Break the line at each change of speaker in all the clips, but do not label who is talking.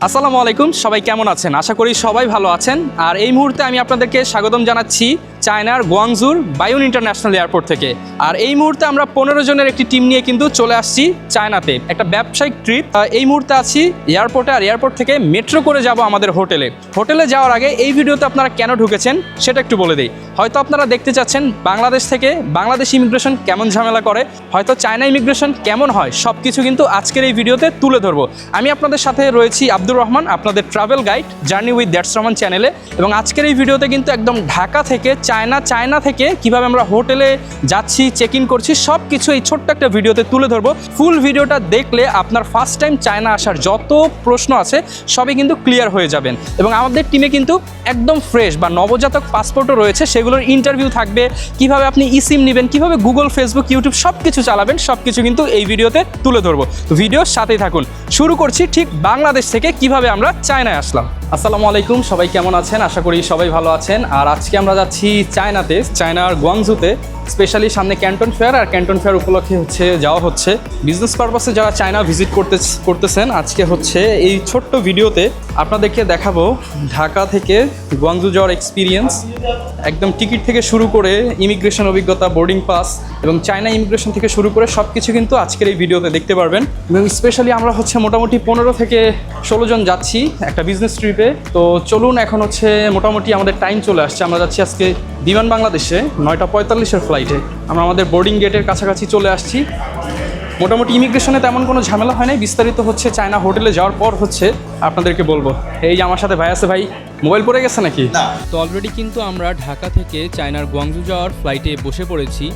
আসসালামু আলাইকুম, সবাই কেমন আছেন? আশা করি সবাই ভালো আছেন। আর এই মুহূর্তে আমি আপনাদেরকে স্বাগতম জানাচ্ছি চায়নার গুয়াংজুর বায়ুন ইন্টারন্যাশনাল এয়ারপোর্ট থেকে। আর এই মুহূর্তে আমরা 15 জনের একটি টিম নিয়ে কিন্তু চলে আসছি চায়নাতে, একটা ব্যবসায়িক ট্রিপ। এই মুহূর্তে আছি এয়ারপোর্টে, আর এয়ারপোর্ট থেকে মেট্রো করে যাব আমাদের হোটেলে যাওয়ার আগে এই ভিডিওতে আপনারা কেন ঢুকেছেন সেটা একটু বলে দিই। হয়তো আপনারা দেখতে চাচ্ছেন বাংলাদেশ থেকে বাংলাদেশ ইমিগ্রেশন কেমন ঝামেলা করে, হয়তো চায়না ইমিগ্রেশন কেমন হয়, সব কিছু কিন্তু আজকের এই ভিডিওতে তুলে ধরবো। আমি আপনাদের সাথে রয়েছি আব্দুর রহমান, আপনাদের travel guide journey with that's Rahman চ্যানেলে। এবং আজকের এই ভিডিওতে কিন্তু একদম ঢাকা থেকে চায়না থেকে কিভাবে আমরা হোটেলে যাচ্ছি, চেক ইন করছি, সব কিছু এই ছোট্ট একটা ভিডিওতে তুলে ধরবো। ফুল ভিডিওটা দেখলে আপনার ফার্স্ট টাইম চায়না আসার যত প্রশ্ন আছে সবই কিন্তু ক্লিয়ার হয়ে যাবেন। এবং আমাদের টিমে কিন্তু একদম ফ্রেশ বা নবজাতক পাসপোর্টও রয়েছে, সেগুলোর ইন্টারভিউ থাকবে, কিভাবে আপনি ইসিম নেবেন, কিভাবে গুগল, ফেসবুক, ইউটিউব সব কিছু চালাবেন, সব কিছু কিন্তু এই ভিডিওতে তুলে ধরবো। তো ভিডিওর সাথেই থাকুন। শুরু করছি ঠিক বাংলাদেশ থেকে কিভাবে আমরা চায়নায় আসলাম। আসসালামু আলাইকুম, সবাই কেমন আছেন? আশা করি সবাই ভালো আছেন। আর আজকে আমরা যাচ্ছি চায়নাতে, চায়নার গুয়াংজুতে। স্পেশালি সামনে ক্যান্টন ফেয়ার, আর ক্যান্টন ফেয়ার উপলক্ষে যাওয়া হচ্ছে বিজনেস পারপাসে যারা চায়না ভিজিট করতেছেন। আজকে হচ্ছে এই ছোট্ট ভিডিওতে আপনাদেরকে দেখাবো ঢাকা থেকে গুয়াংজু যাওয়ার এক্সপিরিয়েন্স, একদম টিকিট থেকে শুরু করে ইমিগ্রেশন অভিজ্ঞতা, বোর্ডিং পাস এবং চায়না ইমিগ্রেশন থেকে শুরু করে সব কিছু কিন্তু আজকের এই ভিডিওতে দেখতে পারবেন। এবং স্পেশালি আমরা হচ্ছে মোটামুটি 15 থেকে 16 জন যাচ্ছি একটা বিজনেস ট্রিপে। তো চলুন, এখন হচ্ছে মোটামুটি আমাদের টাইম চলে আসছে। আমরা যাচ্ছি আজকে বিমান বাংলাদেশে 9:45-এর ফ্লাইটে। আমরা আমাদের বোর্ডিং গেটের কাছাকাছি চলে আসছি। মোটামুটি ইমিগ্রেশনে তেমন কোনো ঝামেলা হয় নাই, বিস্তারিত হচ্ছে চায়না হোটেলে যাওয়ার পর হচ্ছে আপনাদেরকে বলবো। এই যে আমার সাথে ভাই আছে। ভাই, মোবাইল পড়ে গেছে নাকি? তো অলরেডি কিন্তু আমরা ঢাকা থেকে চায়নার গুয়াংজু যাওয়ার ফ্লাইটে বসে পড়েছি।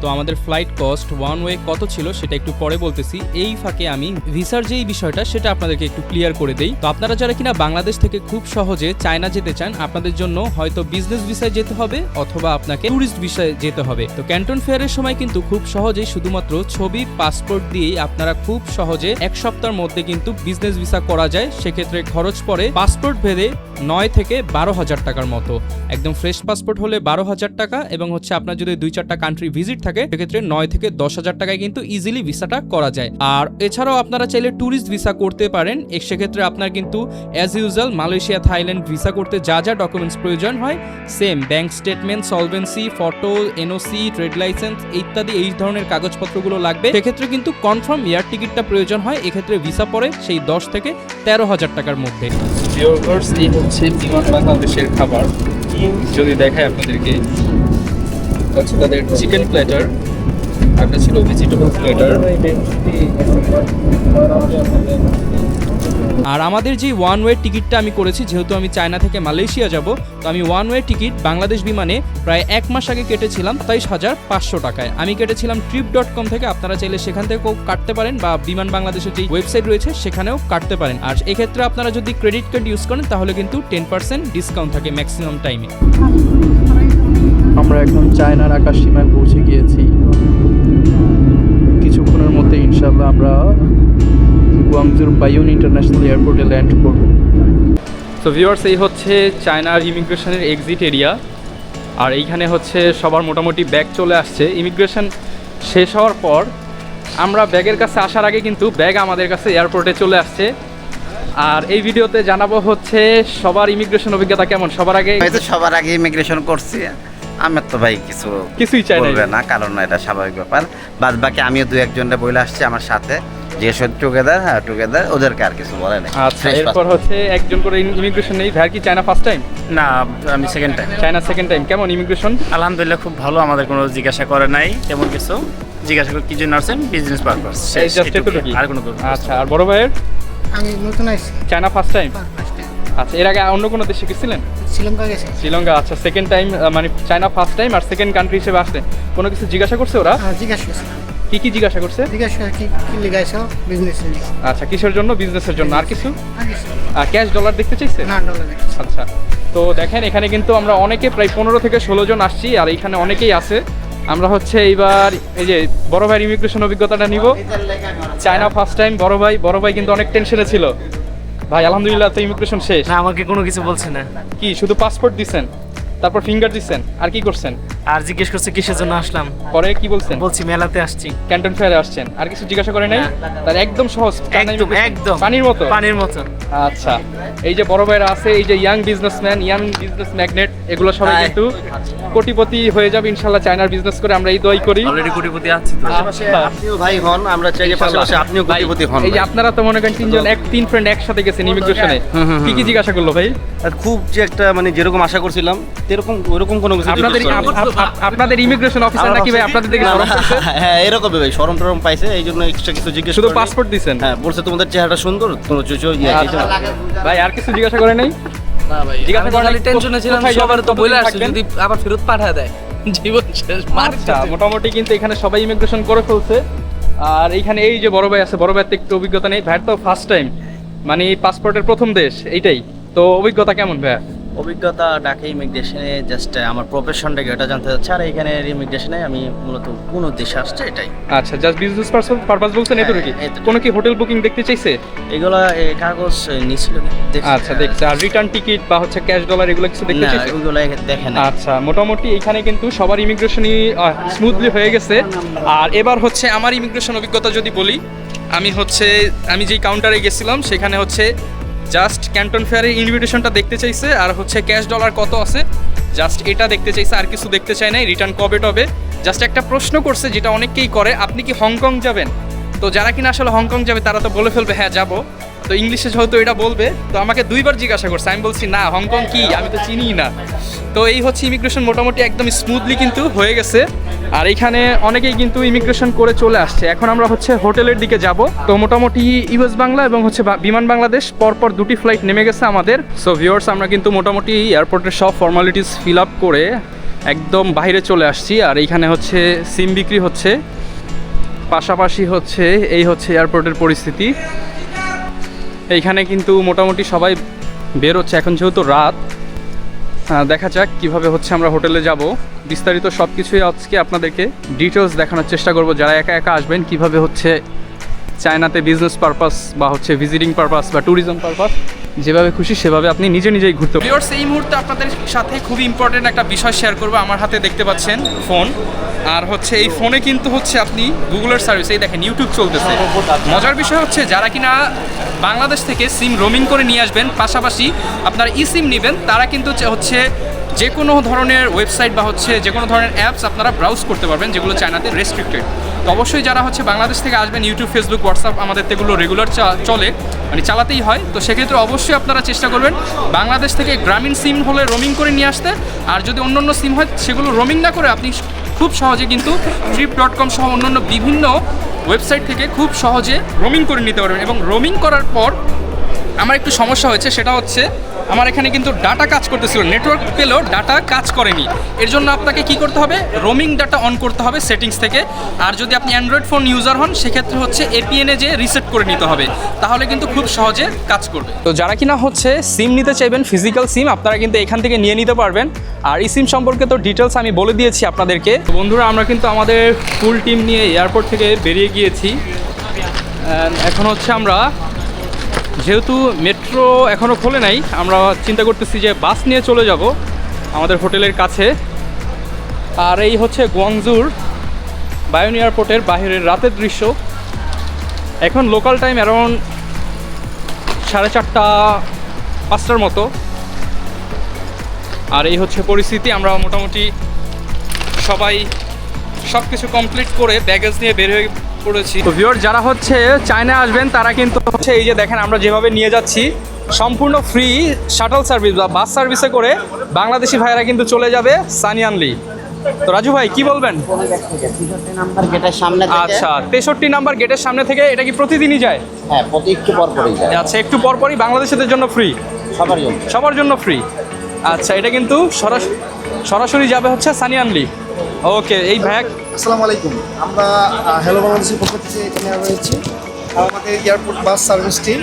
তো আমাদের ফ্লাইট কস্ট ওয়ান ওয়ে কত ছিল সেটা একটু পরে বলতেছি। এই ফাঁকে আমি ভিসার যেই বিষয়টা সেটা আপনাদেরকে একটু ক্লিয়ার করে দেই। তো আপনারা যারা কিনা বাংলাদেশ থেকে খুব সহজে চায়না যেতে চান, আপনাদের জন্য হয়তো বিজনেস ভিসায় যেতে হবে অথবা আপনাকে ট্যুরিস্ট ভিসায় যেতে হবে। তো ক্যান্টন ফেয়ারের সময় কিন্তু খুব সহজেই শুধুমাত্র ছবি, পাসপোর্ট দিয়েই আপনারা খুব সহজে এক সপ্তাহের মধ্যে কিন্তু বিজনেস ভিসা করা যায়। সেক্ষেত্রে খরচ পড়ে পাসপোর্ট ভেদে 9 থেকে 12,000 টাকার মতো। একদম ফ্রেশ পাসপোর্ট হলে 12,000 টাকা, এবং হচ্ছে আপনার যদি 2-4টা কান্ট্রি ভিজিট থাকে সেক্ষেত্রে 9 থেকে 10,000 টাকায় কিন্তু ইজিলি ভিসাটা করা যায়। আর এছাড়াও আপনারা চাইলে ট্যুরিস্ট ভিসা করতে পারেন। সেক্ষেত্রে আপনার কিন্তু as usual Malaysia, Thailand visa করতে যা যা ডকুমেন্টস প্রয়োজন হয় same bank statement, solvency, photo, NOC, trade licence ইত্যাদি এই ধরনের কাগজপত্রগুলো লাগবে। সেক্ষেত্রে কিন্তু কনফার্ম এয়ার টিকিটটা প্রয়োজন হয়। এক্ষেত্রে ভিসা পড়ে সেই 10 থেকে 13,000 টাকার মধ্যে। এই হচ্ছে বিমান বাংলাদেশের খাবার। যদি দেখায় আপনাদেরকে, হচ্ছে তাদের চিকেন প্ল্যাটার, একটা ছিল ভেজিটেবল প্ল্যাটার। আর আমাদের যে ওয়ান ওয়ে টিকিটটা আমি করেছি, যেহেতু আমি চায়না থেকে মালয়েশিয়া যাব, তো আমি ওয়ান ওয়ে টিকিট বাংলাদেশ বিমানে প্রায় 1 মাস আগে কেটেছিলাম 27,500 টাকায়। আমি কেটেছিলাম trip.com থেকে। আপনারা চাইলে সেখান থেকেও কাটতে পারেন, বা বিমান বাংলাদেশের যে ওয়েবসাইট রয়েছে সেখানেও কাটতে পারেন। আর এক্ষেত্রে আপনারা যদি ক্রেডিট কার্ড ইউজ করেন তাহলে কিন্তু 10% ডিসকাউন্ট থাকে ম্যাক্সিমাম টাইমে। আমরা এখন চায়নার আকাশ সীমায় পৌঁছে গিয়েছি। কিছুক্ষণের মধ্যে ইনশাআল্লাহ আমরা গুয়াংজুর বায়ুন ইন্টারন্যাশনাল এয়ারপোর্টে ল্যান্ড করব। সো ভিউয়ার্স, এই হচ্ছে চায়নার ইমিগ্রেশনের এক্সিট এরিয়া। আর এইখানে হচ্ছে সবার মোটামুটি ব্যাগ চলে আসছে। ইমিগ্রেশন শেষ হওয়ার পর আমরা ব্যাগের কাছে আসার আগে কিন্তু ব্যাগ আমাদের কাছে এয়ারপোর্টে চলে আসছে। আর এই ভিডিওতে জানাবো হচ্ছে সবার ইমিগ্রেশন অভিজ্ঞতা কেমন। সবার আগে
ইমিগ্রেশন করছি। আমার তো ভাই কিছুই চাই না, কারণ এটা স্বাভাবিক ব্যাপার। বাদ বাকি আমিও 2-1জনটা বলে আসছি আমার সাথে, যে টুগেদার ওদেরকে আর কিছু বলে না।
আচ্ছা, এরপর হচ্ছে একজন করে ইমিগ্রেশন নেই। ভাই কি চায়না ফার্স্ট টাইম?
না, আমি second time.
China second time. কেমন ইমিগ্রেশন?
আলহামদুলিল্লাহ খুব ভালো। আমাদের কোনো জিজ্ঞাসা করে নাই তেমন কিছু। জিজ্ঞাসা করে কি জন্য আসছেন, বিজনেস পারপাস, আর কোনো।
আচ্ছা, আর বড় ভাইয়ের?
আমি নতুন আইছি।
China first time. আচ্ছা, এর আগে অন্য কোনো দেশে গেছিলেন?
শ্রীলঙ্কা গেছি।
শ্রীলঙ্কা। আচ্ছা, সেকেন্ড টাইম, মানে চায়না ফার্স্ট টাইম আর সেকেন্ড কান্ট্রি হিসেবে আসলেন। কোনো কিছু জিজ্ঞাসা করছে ওরা?
জিজ্ঞাসা করছে।
কি জিজ্ঞাসা করছে?
কি লিগাইছো বিজনেস?
আচ্ছা, কিসের জন্য? বিজনেসের জন্য। আর কিছু? ক্যাশ ডলার দেখতে চাইছে?
না, ডলার।
আচ্ছা, তো দেখেন এখানে কিন্তু আমরা অনেকে প্রায় 15 থেকে 16 জন আসছি, আর এইখানে অনেকেই আছে। আমরা হচ্ছে এইবার এই যে বড় ভাইয়ের ইমিগ্রেশন অভিজ্ঞতাটা নিব। China first time. বড় ভাই কিন্তু অনেক টেনশনে ছিল। ভাই আলহামদুলিল্লাহ তো ইমিগ্রেশন শেষ।
না, আমাকে কোনো কিছু বলছে না।
কি শুধু পাসপোর্ট দিছেন, তারপর ফিঙ্গার দিছেন, আর কি করছেন?
আর জিজ্ঞেস করছে কিসের জন্য আসলাম,
পরে কি বলছেন?
বলছি মেলাতে আসছি।
ক্যান্টন ফেয়ারে আসছেন, আর কিছু জিজ্ঞাসা করে নাই? তার একদম সহজ,
একদম একদম
পানির মতো।
পানির মতো।
আচ্ছা, এই যে বড় ভাইরা আছে, এই যে young businessman, young business magnate, এগুলো সবাই কিন্তু কোটিপতি হয়ে যাবে ইনশাআল্লাহ চায়নার বিজনেস করে, আমরা এই দোয়াই করি।
অলরেডি কোটিপতি আছি তো।
আচ্ছা,
আপনিও ভাই হন, আমরা চাই যে পাশাপাশি আপনিও কোটিপতি হন।
এই যে আপনারা তো মনে করেন তিন ফ্রেন্ড একসাথে গেছেন ইমিগ্রেশনে, কি কি জিজ্ঞাসা করলো ভাই?
আর খুব যে একটা মানে যেরকম আশা করছিলাম সেরকম ওইরকম কোনো কিছু
আপনাদের ইমিগ্রেশন অফিসার নাকি ভাই আপনাদের দিকে শরম করছে?
হ্যাঁ এরকম ভাই, শরম টরম পাইছে, এই জন্য এক্সট্রা কিছু জিজ্ঞেস
শুধু
করেনি।
পাসপোর্ট দিছেন?
হ্যাঁ বলছে তোমাদের চেহারাটা সুন্দর, তোমার চুচো
ভাই আর কিছু জিজ্ঞাসা করে নাই? জিজ্ঞাসা করে নাই?
টেনশনে ছিলাম,
কোথায়
সবার
যাবেন,
তো বলে
কতদিন
আসছে
থাকবেন?
যদি আবার ফেরত পাঠায় দেয় জীবন শেষ।
আচ্ছা, মোটামুটি কিন্তু এখানে সবাই ইমিগ্রেশন করে ফেলছে। আর এইখানে এই যে বড় ভাই আছে, বড় ভাইয়ের তো একটু অভিজ্ঞতা নেই, ভাইয়ের তো ফার্স্ট টাইম, মানে পাসপোর্টের প্রথম দেশ এইটাই, তো অভিজ্ঞতা কেমন ভাইয়া?
অভিজ্ঞতা ঢাকা ইমিগ্রেশনে জাস্ট আমার প্রফেশনটাকে ওটা জানতে চাচ্ছি, আর এখানে ইমিগ্রেশনে আমি মূলত কোন দেশে আসছে এটাই।
আচ্ছা, জাস্ট বিজনেস পারপাস বলছেন এত নাকি?
হ্যাঁ, এতটুকু।
কোনো কি হোটেল বুকিং দেখতে চাইছে?
এগুলো কাগজ নিছিল
আচ্ছা, দেখছে। আর রিটার্ন টিকিট বা হচ্ছে ক্যাশ ডলার এগুলো কিছু দেখতে
না,
চাইছে?
ওইগুলো দেখে না।
আচ্ছা, মোটামুটি এখানে কিন্তু সবার ইমিগ্রেশনই স্মুথলি হয়ে গেছে। আর এবার হচ্ছে আমার ইমিগ্রেশন অভিজ্ঞতা যদি বলি, আমি যেই কাউন্টারে গেছিলাম সেখানে হচ্ছে জাস্ট ক্যান্টন ফেয়ারের ইনভিটেশনটা দেখতে চাইছে, আর হচ্ছে ক্যাশ ডলার কত আছে জাস্ট এটা দেখতে চাইছে, আর কিছু দেখতে চাই নাই। রিটার্ন কবে টবে জাস্ট একটা প্রশ্ন করছে, যেটা অনেকেই করে, আপনি কি হংকং যাবেন? তো যারা কিনা আসলে হংকং যাবে তারা তো বলে ফেলবে হ্যাঁ যাবো, তো ইংলিশে যেহেতু এটা বলবে, তো আমাকে দুইবার জিজ্ঞাসা করছে, আমি বলছি না হংকং কি, আমি তো চিনিই না। তো এই হচ্ছে ইমিগ্রেশন মোটামুটি একদম স্মুথলি কিন্তু হয়ে গেছে। আর এখানে অনেকেই কিন্তু ইমিগ্রেশন করে চলে আসছে। এখন আমরা হচ্ছে হোটেলের দিকে যাব। তো মোটামুটি ইউএস বাংলা এবং হচ্ছে বিমান বাংলাদেশ পরপর দুটি ফ্লাইট নেমে গেছে আমাদের। সো ভিউয়ার্স, আমরা কিন্তু মোটামুটি এয়ারপোর্টের সব ফর্মালিটিস ফিল আপ করে একদম বাইরে চলে আসছি। আর এইখানে হচ্ছে সিম বিক্রি হচ্ছে, পাশাপাশি হচ্ছে এই হচ্ছে এয়ারপোর্টের পরিস্থিতি। এইখানে কিন্তু মোটামুটি সবাই বের হচ্ছে এখন যেহেতু রাত। দেখা যাক কিভাবে হচ্ছে আমরা হোটেলে যাব। বিস্তারিত সব কিছুই আজকে আপনাদেরকে ডিটেলস দেখানোর চেষ্টা করব, যারা একা একা আসবেন কিভাবে হচ্ছে চায়নাতে বিজনেস পারপাস বা হচ্ছে ভিজিটিং পারপাস বা ট্যুরিজম পারপাস যেভাবে খুশি সেভাবে আপনি নিজেই ঘুরতে পারেন। ভিউয়ার্স, এই মুহূর্তে আপনাদের সাথে খুবই ইম্পর্টেন্ট একটা বিষয় শেয়ার করব। আমার হাতে দেখতে পাচ্ছেন ফোন, আর হচ্ছে এই ফোনে কিন্তু হচ্ছে আপনি গুগলের সার্ভিস, এই দেখেন ইউটিউব চলতেছে। মজার বিষয় হচ্ছে যারা কিনা বাংলাদেশ থেকে সিম রোমিং করে নিয়ে আসবেন, পাশাপাশি আপনার ই সিম নেবেন, তারা কিন্তু হচ্ছে যে কোনো ধরনের ওয়েবসাইট বা হচ্ছে যে কোনো ধরনের অ্যাপস আপনারা ব্রাউজ করতে পারবেন, যেগুলো চায়নাতে রেস্ট্রিক্টেড। তো অবশ্যই যারা হচ্ছে বাংলাদেশ থেকে আসবেন, ইউটিউব, ফেসবুক, হোয়াটসঅ্যাপ আমাদের এগুলো রেগুলার চলে, মানে চালাতেই হয়। তো সেক্ষেত্রে অবশ্যই আপনারা চেষ্টা করবেন বাংলাদেশ থেকে গ্রামীণ সিম হলে রোমিং করে নিয়ে আসতে। আর যদি অন্য সিম হয় সেগুলো রোমিং না করে আপনি খুব সহজে কিন্তু trip.com সহ অন্যান্য বিভিন্ন ওয়েবসাইট থেকে খুব সহজে রোমিং করে নিতে পারবেন। এবং রোমিং করার পর আমার একটু সমস্যা হয়েছে, সেটা হচ্ছে আমার এখানে কিন্তু ডাটা কাজ করতেছিল, নেটওয়ার্ক পেলেও ডাটা কাজ করেনি। এর জন্য আপনাকে কি করতে হবে, রোমিং ডাটা অন করতে হবে সেটিংস থেকে। আর যদি আপনি অ্যান্ড্রয়েড ফোন ইউজার হন সেক্ষেত্রে হচ্ছে এপিএনে যে রিসেট করে নিতে হবে, তাহলে কিন্তু খুব সহজে কাজ করবে। তো যারা কিনা হচ্ছে সিম নিতে চাইবেন, ফিজিক্যাল সিম, আপনারা কিন্তু এখান থেকে নিয়ে নিতে পারবেন। আর এই সিম সম্পর্কে তো ডিটেলস আমি বলে দিয়েছি আপনাদেরকে। তো বন্ধুরা, আমরা কিন্তু আমাদের ফুল টিম নিয়ে এয়ারপোর্ট থেকে বেরিয়ে গিয়েছি। এখন হচ্ছে আমরা, যেহেতু মেট্রো এখনও খোলে নাই, আমরা চিন্তা করতেছি যে বাস নিয়ে চলে যাব আমাদের হোটেলের কাছে। আর এই হচ্ছে গোয়াংজুর বায়োন এয়ারপোর্টের বাইরের রাতের দৃশ্য। এখন লোকাল টাইম অ্যারাউন্ড 4:30-5টার মতো। আর এই হচ্ছে পরিস্থিতি। আমরা মোটামুটি সবাই সব কিছু কমপ্লিট করে ব্যাগেজ নিয়ে বের হয়ে পড়েছি। তো ভিউয়ার, যারা হচ্ছে চায়না আসবেন তারা কিন্তু হচ্ছে এই যে দেখেন আমরা যেভাবে নিয়ে যাচ্ছি, সম্পূর্ণ ফ্রি শাটল সার্ভিস বা বাস সার্ভিসে করে বাংলাদেশি ভাইয়েরা কিন্তু চলে যাবে সানিয়ানলি। তো রাজু ভাই কি বলবেন?
নাম্বার গেটের সামনে থেকে,
আচ্ছা, 63 নাম্বার গেটের সামনে থেকে। এটা কি প্রতিদিনই যায়?
হ্যাঁ প্রতি একটু পর পরই যায়।
আচ্ছা, একটু পরপরই বাংলাদেশিদের জন্য ফ্রি, সবার জন্য ফ্রি। আচ্ছা, এটা কিন্তু সরাসরি যাবে হচ্ছে সানিয়ানলি। ওকে, এই ভাই
আসসালামু আলাইকুম। আমরা হ্যালো বাংলাদেশের পক্ষ থেকে এখানে রয়েছি। আমাদের এয়ারপোর্ট বাস সার্ভিসটি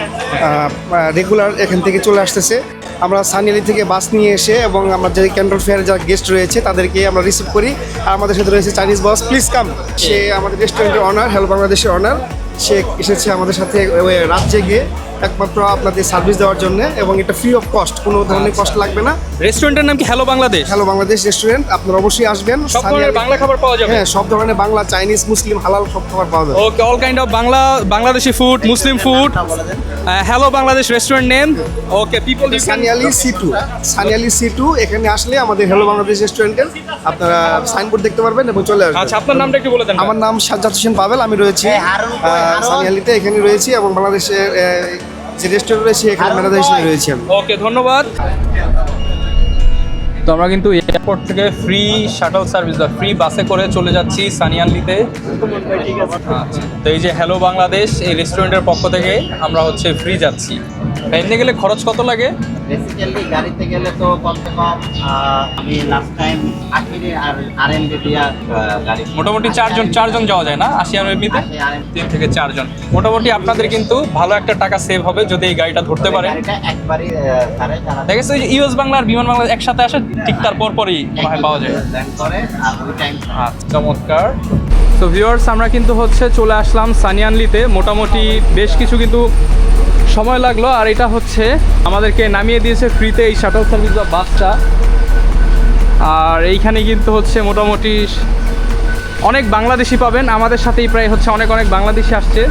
রেগুলার এখান থেকে চলে আসতেছে। আমরা সানিয়ালি থেকে বাস নিয়ে এসে এবং আমরা যে ক্যান্টন ফেয়ারে যারা গেস্ট রয়েছে তাদেরকে আমরা রিসিভ করি। আর আমাদের সাথে রয়েছে চাইনিজ বস, প্লিজ কাম। সে আমাদের রেস্টুরেন্টের অনার, হ্যালো বাংলাদেশের অনার। সে এসেছে আমাদের সাথে রাত জেগে একমাত্র আপনাদের সার্ভিস দেওয়ার জন্য, এবং এটা ফ্রি অফ কস্ট, কোনো ধরনের কষ্ট লাগবে না।
রেস্টুরেন্টের নাম কি hello Bangladesh?
Hello Bangladesh restaurant, আপনারা অবশ্যই আসবেন।
সব ধরনের বাংলা খাবার পাওয়া যাবে?
হ্যাঁ, সব ধরনের বাংলা, চাইনিজ, মুসলিম, হালাল সব খাবার পাওয়া যাবে।
Okay, all kind of Bangladeshi food, Muslim food. Hello Bangladesh restaurant name. Okay, people
সানিয়ালি C2 এখানে আসলে আমাদের হ্যালো বাংলাদেশ রেস্টুরেন্টের আপনারা সাইনবোর্ড দেখতে পারবেন এবং চলে আসবেন।
আচ্ছা, আপনার নামটা একটু বলে দেন।
আমার নাম সাজ্জাদ হোসেন পাভেল, আমি রয়েছি সানিয়ালিতে, এখানে রয়েছি, এবং বাংলাদেশের যে রেস্টুরেন্ট রয়েছে এখানে ম্যানেজার হিসেবে রয়েছি আমি।
ওকে, ধন্যবাদ। তো আমরা কিন্তু এয়ারপোর্ট থেকে ফ্রি শাটল সার্ভিস বা ফ্রি বাসে করে চলে যাচ্ছি সানিয়ালিতে। আচ্ছা, তো এই যে হ্যালো বাংলাদেশ এই রেস্টুরেন্টের পক্ষ থেকে আমরা হচ্ছে ফ্রি যাচ্ছি। এমনি গেলে খরচ কত লাগে?
বেসিক্যালি গাড়িতে গেলে তো কমসে কম আমি লাস্ট টাইম 80 আর RMB দিয়া গাড়ি
মোটামুটি চারজন যাওয়া যায় না 80 RMB-তে? 3 থেকে 4 জন। মোটামুটি আপনাদের কিন্তু ভালো একটা টাকা সেভ হবে যদি এই গাড়িটা ধরতে পারেন।
গাড়িটা একবারই
দেখেছো ওই যে ইউএস বাংলা আর বিমান বাংলা একসাথে আসে, ঠিক তার পরই পাওয়া যায়।
ল্যান্ড করে আর ওই টাইম
চমৎকার। তো ভিউয়ার্স, আমরা কিন্তু হচ্ছে চলে আসলাম সানিয়ালিতে। মোটামুটি বেশ কিছু কিন্তু সময় লাগলো, আর এটা হচ্ছে আমাদেরকে নামিয়ে দিয়েছে ফ্রিতে এই শাটল সার্ভিস বা বাসটা। আর এইখানে কিন্তু হচ্ছে মোটামুটি অনেক বাংলাদেশি পাবেন, আমাদের সাথেই প্রায় হচ্ছে অনেক বাংলাদেশি আসছে।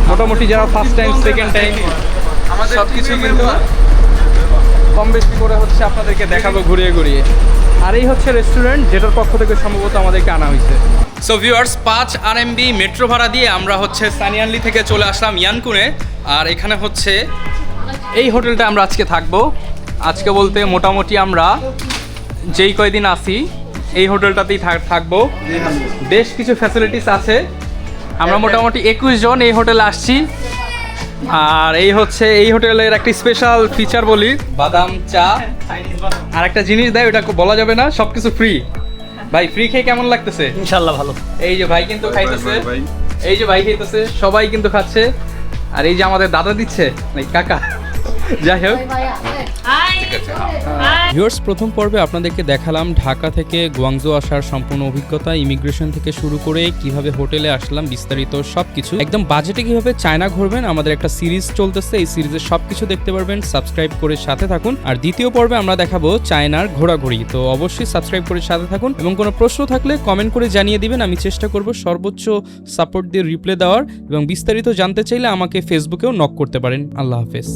মোটামুটি যারা ফার্স্ট টাইম, সেকেন্ড টাইম সব কিছুই কিন্তু কম বেশি করে হচ্ছে আপনাদেরকে দেখাবো ঘুরিয়ে ঘুরিয়ে। আর এই হচ্ছে রেস্টুরেন্ট যেটার পক্ষ থেকে সম্ভবত আমাদেরকে আনা হয়েছে। সো ভিউয়ার্স, 5 RMB মেট্রো ভাড়া দিয়ে আমরা হচ্ছে সানিয়ালি থেকে চলে আসলাম ইয়ানকুনে। আর এখানে হচ্ছে এই হোটেলটা আমরা আজকে থাকবো। আজকে বলতে মোটামুটি আমরা যেই কয়দিন আসি এই হোটেলটাতেই থাকবো। বেশ কিছু ফ্যাসিলিটিস আছে। আমরা মোটামুটি 21 জন এই হোটেলে আসছি। আর এই হচ্ছে এই হোটেলের একটা স্পেশাল ফিচার বলি, বাদাম চা আর একটা জিনিস দেয়, ওটা বলা যাবে না, সবকিছু ফ্রি। ভাই, ফ্রি খেয়ে কেমন লাগতেছে?
ইনশাআল্লাহ ভালো।
এই যে ভাই কিন্তু খাইতেছে, এই যে ভাই খাইতেছে, সবাই কিন্তু খাচ্ছে। আর এই যে আমাদের দাদা দিচ্ছে, কাকা। যাই হোক, ভিউয়ার্স, প্রথম পর্বে আপনাদেরকে দেখালাম ঢাকা থেকে গুয়াংজু আসার সম্পূর্ণ অভিজ্ঞতা, ইমিগ্রেশন থেকে শুরু করে কিভাবে হোটেলে আসলাম, বিস্তারিত সবকিছু একদম বাজেটে কিভাবে চায়না ঘুরবেন। আমাদের একটা সিরিজ চলতেছে, এই সিরিজের সবকিছু দেখতে পারবেন। সাবস্ক্রাইব করে সাথে থাকুন। আর দ্বিতীয় পর্বে আমরা দেখাবো চায়নার ঘোরাঘুরি। তো অবশ্যই সাবস্ক্রাইব করে সাথে থাকুন, এবং কোনো প্রশ্ন থাকলে কমেন্ট করে জানিয়ে দিবেন। আমি চেষ্টা করব সর্বোচ্চ সাপোর্ট দিয়ে রিপ্লাই দেওয়ার, এবং বিস্তারিত জানতে চাইলে আমাকে ফেসবুকেও নক করতে পারেন। আল্লাহ হাফেজ।